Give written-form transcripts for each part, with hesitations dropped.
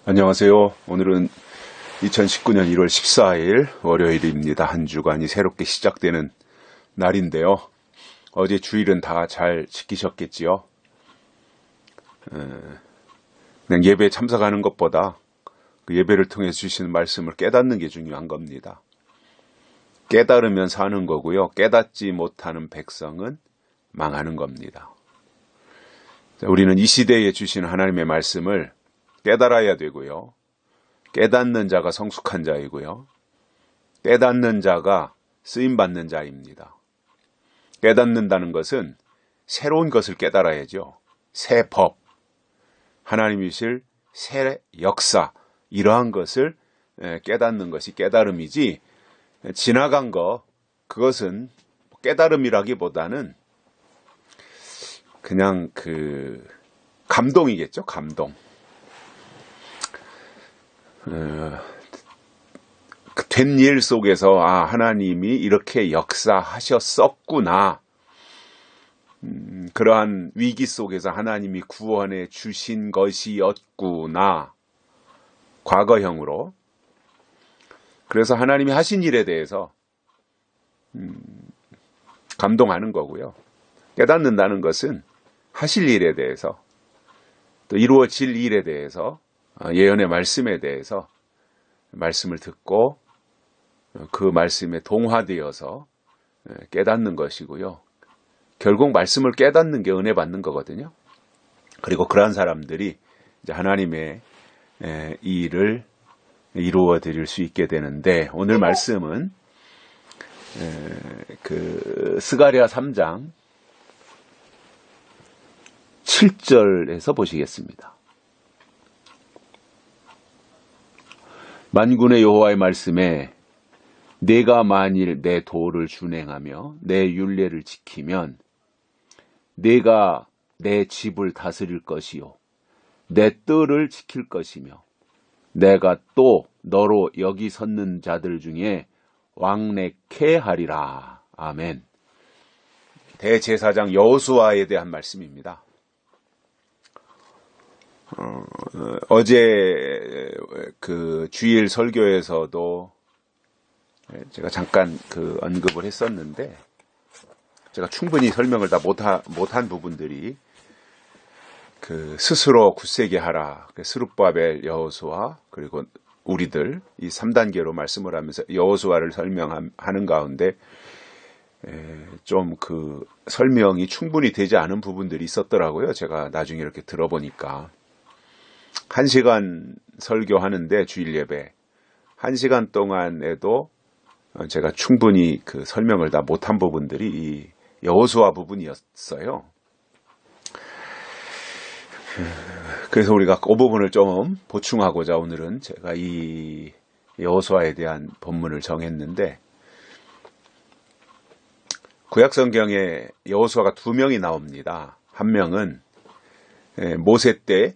안녕하세요. 오늘은 2019년 1월 14일 월요일입니다. 한 주간이 새롭게 시작되는 날인데요. 어제 주일은 다 잘 지키셨겠지요? 그냥 예배에 참석하는 것보다 그 예배를 통해 주시는 말씀을 깨닫는 게 중요한 겁니다. 깨달으면 사는 거고요. 깨닫지 못하는 백성은 망하는 겁니다. 우리는 이 시대에 주신 하나님의 말씀을 깨달아야 되고요. 깨닫는 자가 성숙한 자이고요. 깨닫는 자가 쓰임받는 자입니다. 깨닫는다는 것은 새로운 것을 깨달아야죠. 새 법, 하나님이실 새 역사, 이러한 것을 깨닫는 것이 깨달음이지, 지나간 거, 그것은 깨달음이라기보다는 그냥 감동이겠죠. 감동. 된 일 속에서 하나님이 이렇게 역사하셨었구나. 그러한 위기 속에서 하나님이 구원해 주신 것이었구나. 과거형으로. 그래서 하나님이 하신 일에 대해서 감동하는 거고요. 깨닫는다는 것은 하실 일에 대해서, 또 이루어질 일에 대해서, 예언의 말씀에 대해서 말씀을 듣고 그 말씀에 동화되어서 깨닫는 것이고요. 결국 말씀을 깨닫는 게 은혜 받는 거거든요. 그리고 그러한 사람들이 이제 하나님의 이 일을 이루어 드릴 수 있게 되는데, 오늘 말씀은 스가랴 3장 7절에서 보시겠습니다. 만군의 여호와의 말씀에 내가 만일 내 도를 준행하며 내 율례를 지키면 내가 내 집을 다스릴 것이요 내 뜰을 지킬 것이며 내가 또 너로 여기 섰는 자들 중에 왕래케 하리라. 아멘. 대제사장 여호수아에 대한 말씀입니다. 어제 주일 설교에서도 제가 잠깐 언급을 했었는데, 제가 충분히 설명을 다 못한 부분들이 스스로 굳세게 하라, 스룹바벨, 여호수아, 그리고 우리들, 이 3단계로 말씀을 하면서 여호수아를 설명하는 가운데 좀 설명이 충분히 되지 않은 부분들이 있었더라고요. 제가 나중에 이렇게 들어보니까 1시간 설교하는데, 주일 예배 1시간 동안에도 제가 충분히 설명을 다 못한 부분들이 이 여호수아 부분이었어요. 그래서 우리가 그 부분을 좀 보충하고자 오늘은 제가 이 여호수아에 대한 본문을 정했는데, 구약성경에 여호수아가 2명이 나옵니다. 한 명은 모세 때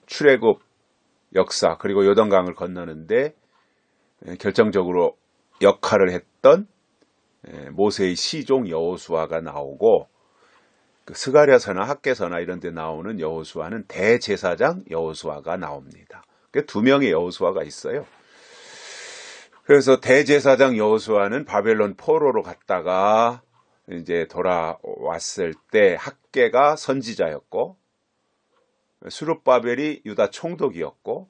출애굽 역사, 그리고 요단강을 건너는데 결정적으로 역할을 했던 모세의 시종 여호수아가 나오고, 스가랴서나 학개서나 이런 데 나오는 여호수아는 대제사장 여호수아가 나옵니다. 2명의 여호수아가 있어요. 그래서 대제사장 여호수아는 바벨론 포로로 갔다가 이제 돌아왔을 때 학개가 선지자였고, 스룹바벨이 유다 총독이었고,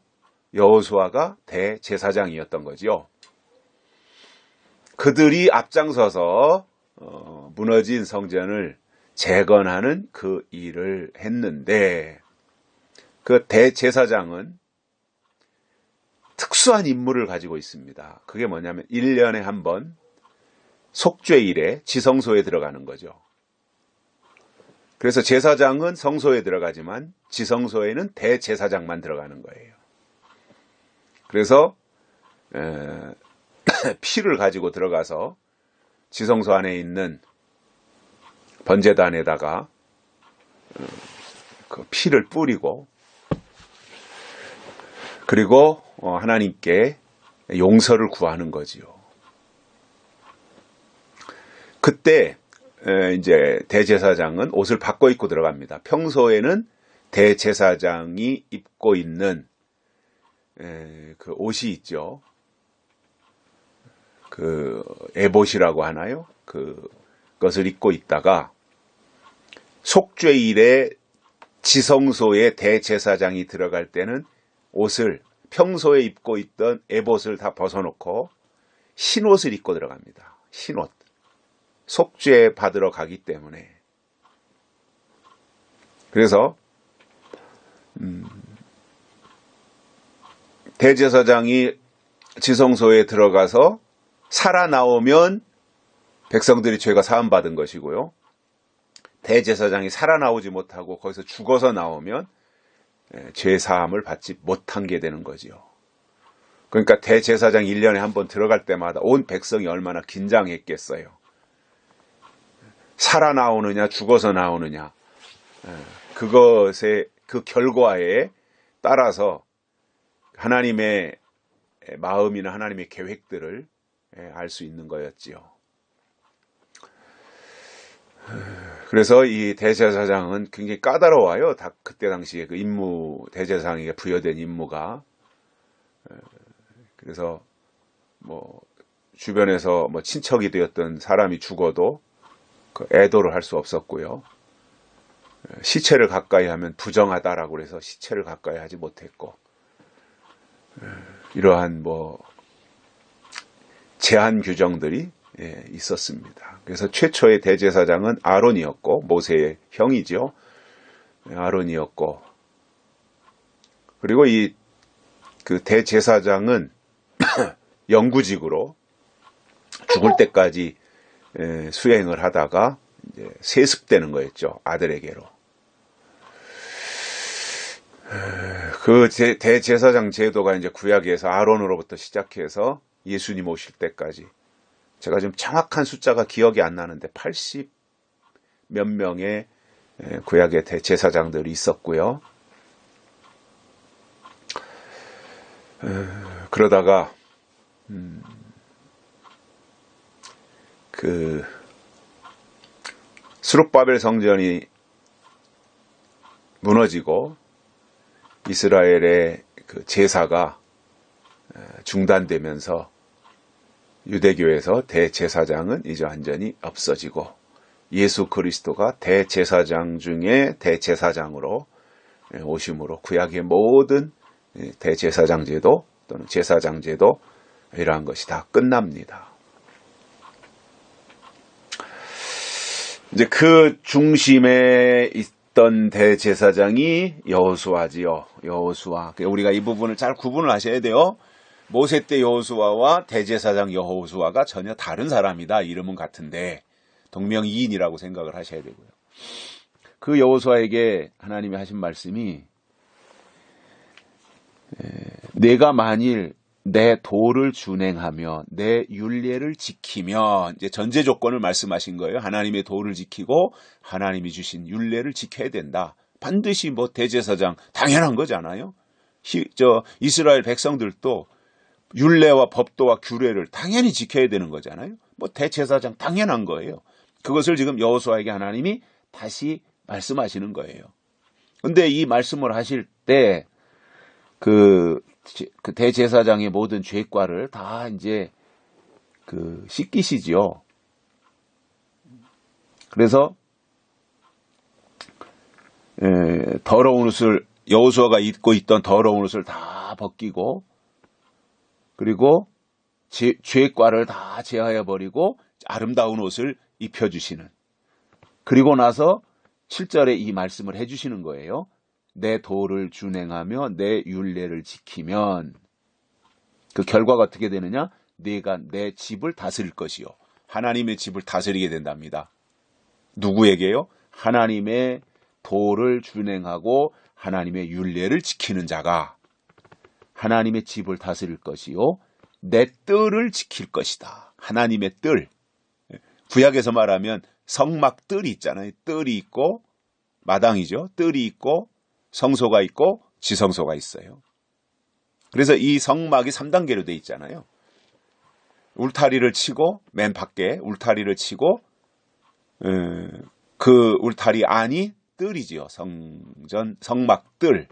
여호수아가 대제사장이었던 거죠. 그들이 앞장서서 무너진 성전을 재건하는 그 일을 했는데, 그 대제사장은 특수한 임무를 가지고 있습니다. 그게 뭐냐면 1년에 한 번 속죄일에 지성소에 들어가는 거죠. 그래서 제사장은 성소에 들어가지만 지성소에는 대제사장만 들어가는 거예요. 그래서 피를 가지고 들어가서 지성소 안에 있는 번제단에다가 그 피를 뿌리고, 그리고 하나님께 용서를 구하는 거지요. 그때 이제 대제사장은 옷을 바꿔 입고 들어갑니다. 평소에는 대제사장이 입고 있는 그 옷이 있죠. 그 에봇이라고 하나요? 그것을 입고 있다가 속죄일에 지성소에 대제사장이 들어갈 때는 옷을 평소에 입고 있던 에봇을 다 벗어놓고 흰옷을 입고 들어갑니다. 흰옷. 속죄 받으러 가기 때문에. 그래서 대제사장이 지성소에 들어가서 살아나오면 백성들이 죄가 사함받은 것이고요. 대제사장이 살아나오지 못하고 거기서 죽어서 나오면 죄 사함을 받지 못한 게 되는 거지요. 그러니까 대제사장 1년에 한 번 들어갈 때마다 온 백성이 얼마나 긴장했겠어요. 살아나오느냐 죽어서 나오느냐, 그것의 그 결과에 따라서 하나님의 마음이나 하나님의 계획들을 알 수 있는 거였지요. 그래서 이 대제사장은 굉장히 까다로워요. 그때 당시에 그 임무, 대제사장에게 부여된 임무가. 그래서 뭐 주변에서 뭐 친척이 되었던 사람이 죽어도 그 애도를 할 수 없었고요. 시체를 가까이 하면 부정하다라고 그래서 시체를 가까이 하지 못했고, 이러한 뭐 제한 규정들이 있었습니다. 그래서 최초의 대제사장은 아론이었고, 모세의 형이죠. 아론이었고, 그리고 그 대제사장은 영구직으로 죽을 때까지 수행을 하다가 이제 세습되는 거였죠. 아들에게로. 그 대제사장 제도가 이제 구약에서 아론으로부터 시작해서 예수님 오실 때까지, 제가 지금 정확한 숫자가 기억이 안 나는데 80 몇 명의 구약의 대제사장들이 있었고요. 그러다가 그 스룹바벨 성전이 무너지고 이스라엘의 그 제사가 중단되면서 유대교에서 대제사장은 이제 완전히 없어지고 예수 그리스도가 대제사장 중에 대제사장으로 오심으로 구약의 모든 대제사장 제도 또는 제사장 제도, 이러한 것이 다 끝납니다. 이제 그 중심에 있던 대제사장이 여호수아지요. 여호수아. 우리가 이 부분을 잘 구분을 하셔야 돼요. 모세 때 여호수아와 대제사장 여호수아가 전혀 다른 사람이다. 이름은 같은데 동명이인이라고 생각을 하셔야 되고요. 그 여호수아에게 하나님이 하신 말씀이, 내가 만일 내 도를 준행하며 내 율례를 지키면, 이제 전제 조건을 말씀하신 거예요. 하나님의 도를 지키고 하나님이 주신 율례를 지켜야 된다. 반드시 뭐 대제사장 당연한 거잖아요. 이스라엘 백성들도 율례와 법도와 규례를 당연히 지켜야 되는 거잖아요. 뭐 대제사장 당연한 거예요. 그것을 지금 여호수아에게 하나님이 다시 말씀하시는 거예요. 근데 이 말씀을 하실 때 그 대제사장의 모든 죄과를 다 이제 씻기시지요. 그래서 더러운 옷을, 여호수아가 입고 있던 더러운 옷을 다 벗기고, 그리고 죄과를 다 제하여 버리고 아름다운 옷을 입혀주시는, 그리고 나서 7절에 이 말씀을 해주시는 거예요. 내 도를 준행하며 내 율례를 지키면 그 결과가 어떻게 되느냐? 네가 내 집을 다스릴 것이요. 하나님의 집을 다스리게 된답니다. 누구에게요? 하나님의 도를 준행하고 하나님의 율례를 지키는 자가 하나님의 집을 다스릴 것이요. 내 뜰을 지킬 것이다. 하나님의 뜰. 구약에서 말하면 성막 뜰이 있잖아요. 뜰이 있고 마당이죠. 뜰이 있고 성소가 있고 지성소가 있어요. 그래서 이 성막이 3단계로 돼 있잖아요. 울타리를 치고, 맨 밖에 울타리를 치고, 그 울타리 안이 뜰이지요. 성막 뜰.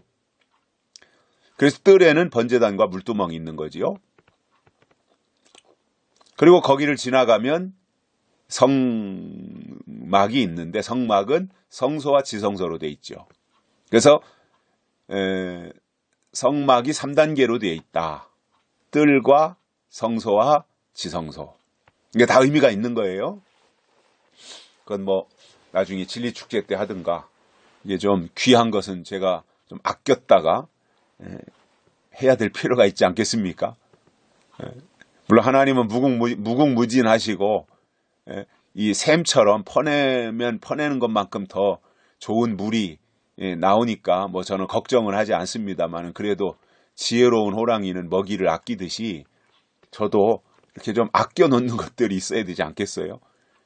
그래서 뜰에는 번제단과 물두멍이 있는 거지요. 그리고 거기를 지나가면 성막이 있는데 성막은 성소와 지성소로 되어 있죠. 그래서 성막이 3단계로 되어 있다. 뜰과 성소와 지성소. 이게 다 의미가 있는 거예요. 그건 뭐 나중에 진리축제 때 하든가, 이게 좀 귀한 것은 제가 좀 아꼈다가 해야 될 필요가 있지 않겠습니까? 물론 하나님은 무궁무진하시고 이 샘처럼 퍼내면 퍼내는 것만큼 더 좋은 물이 나오니까 뭐 저는 걱정을 하지 않습니다만, 그래도 지혜로운 호랑이는 먹이를 아끼듯이 저도 이렇게 좀 아껴 놓는 것들이 있어야 되지 않겠어요?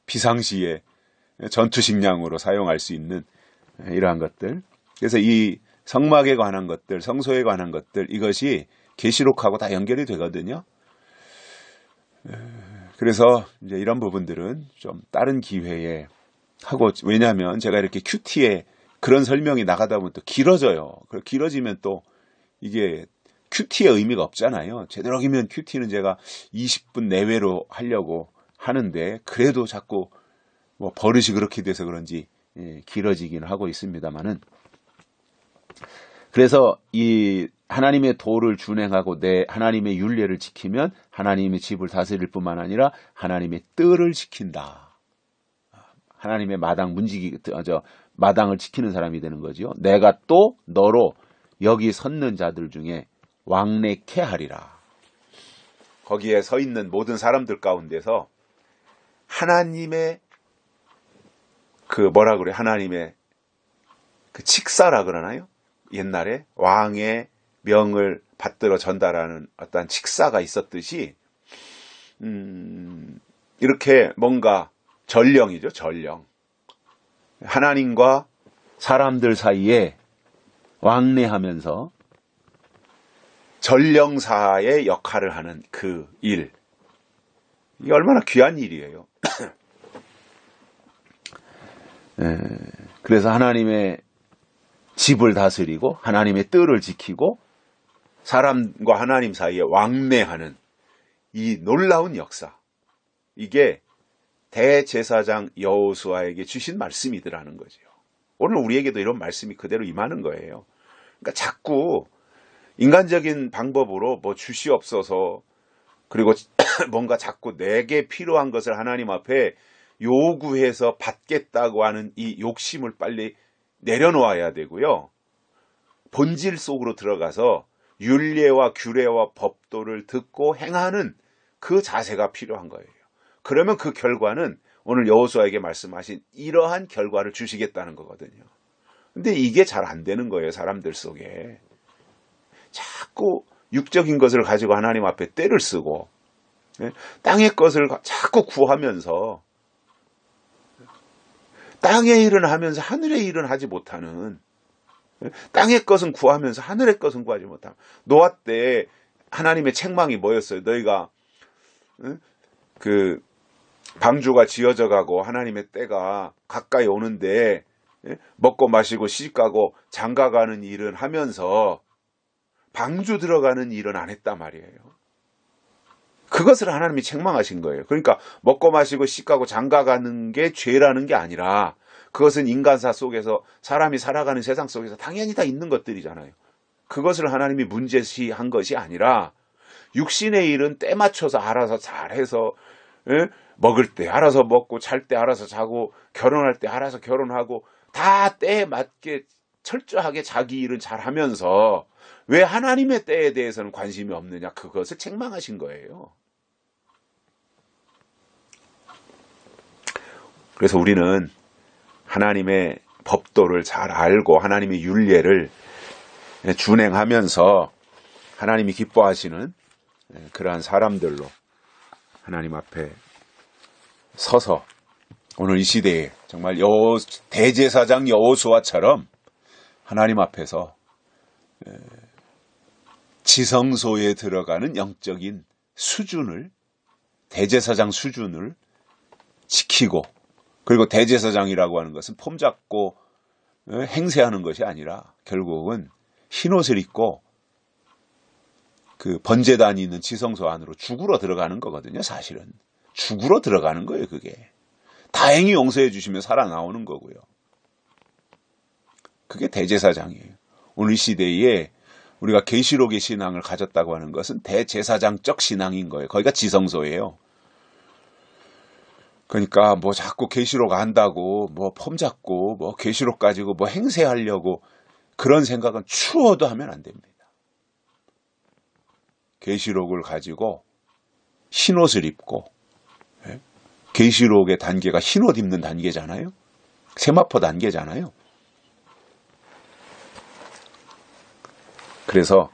비상시에 전투식량으로 사용할 수 있는 이러한 것들. 그래서 이 성막에 관한 것들, 성소에 관한 것들, 이것이 계시록하고 다 연결이 되거든요. 그래서 이제 이런 부분들은 좀 다른 기회에 하고, 왜냐하면 제가 이렇게 큐티에 그런 설명이 나가다 보면 또 길어져요. 길어지면 또 이게 큐티의 의미가 없잖아요. 되도록이면 큐티는 제가 20분 내외로 하려고 하는데, 그래도 자꾸 뭐 버릇이 그렇게 돼서 그런지 길어지긴 하고 있습니다만은, 그래서 이 하나님의 도를 준행하고 내 하나님의 율례를 지키면 하나님의 집을 다스릴 뿐만 아니라 하나님의 뜰을 지킨다. 하나님의 마당을 지키는 사람이 되는 거죠. 내가 또 너로 여기 섰는 자들 중에 왕래케 하리라. 거기에 서 있는 모든 사람들 가운데서 하나님의 하나님의 그 칙사라 그러나요? 옛날에 왕의 명을 받들어 전달하는 어떤 칙사가 있었듯이, 이렇게 뭔가 전령이죠, 전령. 하나님과 사람들 사이에 왕래하면서 전령사의 역할을 하는 그 일. 이게 얼마나 귀한 일이에요. 그래서 하나님의 집을 다스리고 하나님의 뜰을 지키고 사람과 하나님 사이에 왕래하는 이 놀라운 역사, 이게 대제사장 여호수아에게 주신 말씀이더라는 거죠. 오늘 우리에게도 이런 말씀이 그대로 임하는 거예요. 그러니까 자꾸 인간적인 방법으로 뭐 주시옵소서, 그리고 뭔가 자꾸 내게 필요한 것을 하나님 앞에 요구해서 받겠다고 하는 이 욕심을 빨리 내려놓아야 되고요. 본질 속으로 들어가서 율례와 규례와 법도를 듣고 행하는 그 자세가 필요한 거예요. 그러면 그 결과는 오늘 여호수아에게 말씀하신 이러한 결과를 주시겠다는 거거든요. 근데 이게 잘 안 되는 거예요, 사람들 속에. 자꾸 육적인 것을 가지고 하나님 앞에 떼를 쓰고, 땅의 것을 자꾸 구하면서 땅의 일은 하면서 하늘의 일은 하지 못하는, 땅의 것은 구하면서 하늘의 것은 구하지 못하는. 노아 때 하나님의 책망이 뭐였어요? 너희가 그 방주가 지어져 가고 하나님의 때가 가까이 오는데 먹고 마시고 시집가고 장가가는 일은 하면서 방주 들어가는 일은 안 했단 말이에요. 그것을 하나님이 책망하신 거예요. 그러니까 먹고 마시고 시집가고 장가가는 게 죄라는 게 아니라, 그것은 인간사 속에서 사람이 살아가는 세상 속에서 당연히 다 있는 것들이잖아요. 그것을 하나님이 문제시한 것이 아니라, 육신의 일은 때 맞춰서 알아서 잘해서, 먹을 때 알아서 먹고, 잘 때 알아서 자고, 결혼할 때 알아서 결혼하고, 다 때에 맞게 철저하게 자기 일은 잘하면서 왜 하나님의 때에 대해서는 관심이 없느냐, 그것을 책망하신 거예요. 그래서 우리는 하나님의 법도를 잘 알고 하나님의 율례를 준행하면서 하나님이 기뻐하시는 그러한 사람들로 하나님 앞에 서서 오늘 이 시대에 정말 대제사장 여호수아처럼 하나님 앞에서 지성소에 들어가는 영적인 수준을, 대제사장 수준을 지키고, 그리고 대제사장이라고 하는 것은 폼 잡고 행세하는 것이 아니라 결국은 흰옷을 입고 그 번제단이 있는 지성소 안으로 죽으러 들어가는 거거든요. 사실은 죽으러 들어가는 거예요. 그게 다행히 용서해 주시면 살아나오는 거고요. 그게 대제사장이에요. 오늘 시대에 우리가 계시록의 신앙을 가졌다고 하는 것은 대제사장적 신앙인 거예요. 거기가 지성소예요. 그러니까 뭐 자꾸 계시록 안다고 뭐 폼 잡고 뭐 계시록 가지고 뭐 행세하려고 그런 생각은 추워도 하면 안 됩니다. 계시록을 가지고 흰옷을 입고, 계시록의 단계가 흰옷 입는 단계잖아요. 세마포 단계잖아요. 그래서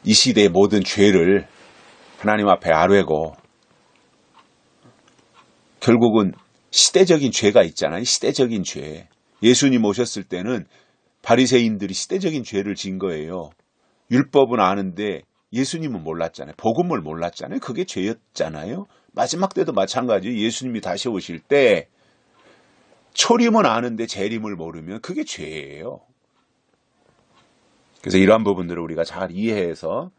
이 시대의 모든 죄를 하나님 앞에 아뢰고, 결국은 시대적인 죄가 있잖아요. 시대적인 죄. 예수님 오셨을 때는 바리새인들이 시대적인 죄를 진 거예요. 율법은 아는데 예수님은 몰랐잖아요. 복음을 몰랐잖아요. 그게 죄였잖아요. 마지막 때도 마찬가지예요. 예수님이 다시 오실 때 초림은 아는데 재림을 모르면 그게 죄예요. 그래서 이러한 부분들을 우리가 잘 이해해서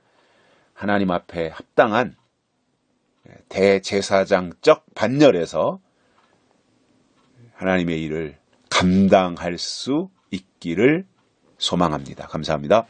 하나님 앞에 합당한 대제사장적 반열에서 하나님의 일을 감당할 수 있기를 소망합니다. 감사합니다.